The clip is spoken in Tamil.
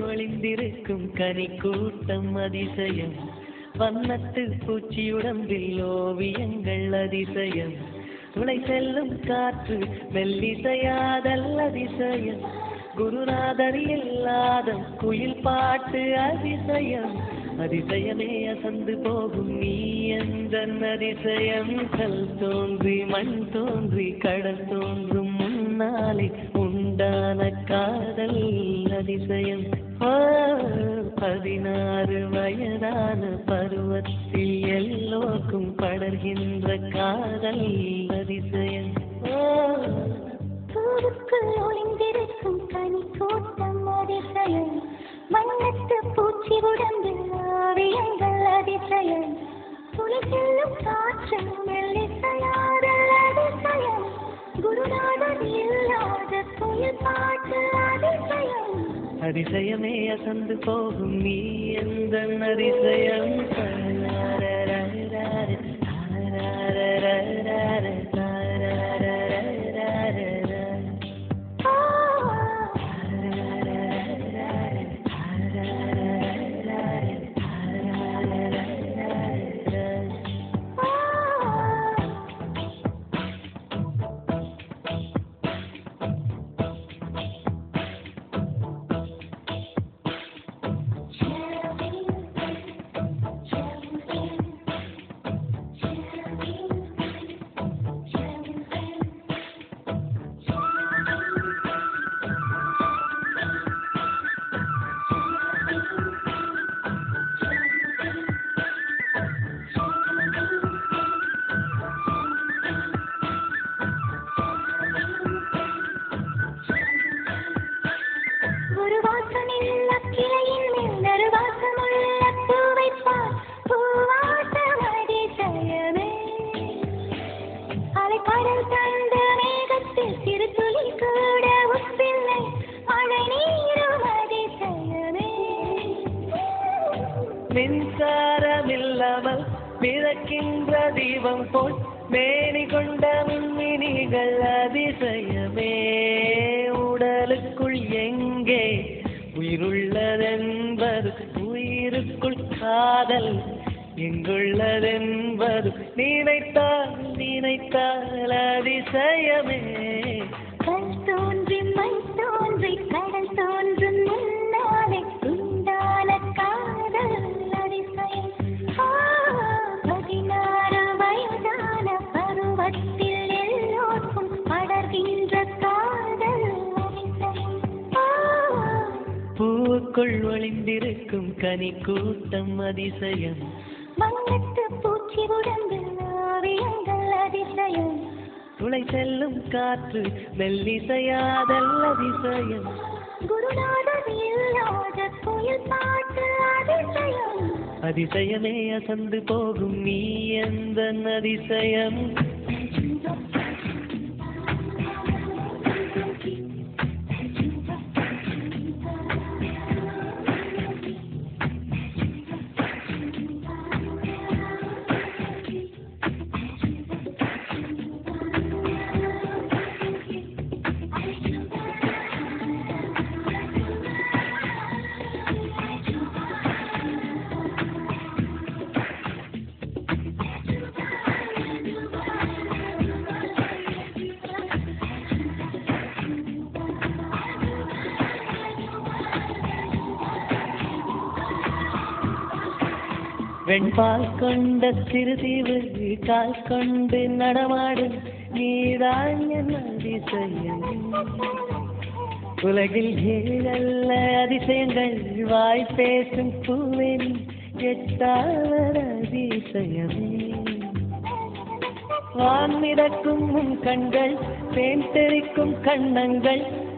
ஒளிந்திருக்கும் கனி கூட்டம் அதிசயம், வண்ணத்து பூச்சியுடம்பில் ஓவியங்கள் அதிசயம், துளை செல்லும் காற்று மெல்லிசையாதல் அதிசயம், குருநாதர் இல்லாத குயில் பாட்டு அதிசயம், அதிசயமே அசந்து போகும் நீ எந்த அதிசயம், கல் தோன்றி மண் தோன்றி கடல் தோன்றும் முன்னாலே உண்டான காதல் அதிசயம், 16 வயதான பருவத்தில் எல்லோருக்கும் படர்கின்ற காதல் அதிசயம். ஒளிந்திருக்கும் கனி கூட்டம் அதிசயம், வண்ணத்து பூச்சி உடம்பில் ஓவியங்கள் அதிசயம், துளி செல்லும் காற்று மெல்லிசையாதல் அதிசயம், குருநாதர் இல்லாத குயில் பாட்டு அதிசயம், அதிசயமே அசந்து போகும் நீ எந்த அதிசயம். மின்சாரமில்லாமல் மிதக்கின்ற தீபம் போல் மேனி கொண்ட மின்மினிகள் அதிசயமே, உடலுக்குள் எங்கே உயிருள்ளதென்பது, உயிருக்குள் காதல் எங்குள்ளதென்பது, நினைத்தால் நினைத்தால் அதிசயமே, கல் தோன்றி மண் தோன்றி கடல் தோன்றும் முன்னாலே உண்டான காதல் அதிசயம், 16 வயதான பருவத்தில் எல்லோருக்கும் படர்கின்ற காதல் அதிசயம். பூவுக்குள் ஒளிந்திருக்கும் கனி கூட்டம் அதிசயம், வண்ணத்து பூச்சி உடம்பில் ஓவியங்கள் அதிசயம், துளை செல்லும் காற்று மெல்லிசையாதல் அதிசயம், குருநாதர் இல்லாத குயில் பாட்டு அதிசயம், அதிசயமே அசந்து போகும் நீ எந்த அதிசயம். வெண்பால் கொண்ட சிறுதீவு கால் கொண்டு நடமாடும் நீதான் என் அதிசயம், உலகில் ஏழல்ல அதிசயங்கள் வாய் பேசும் பூவெனி எட்டாவது அதிசயமே, வான் மிதக்கும் கண்கள் தேன் தெறிக்கும் கண்ணங்கள்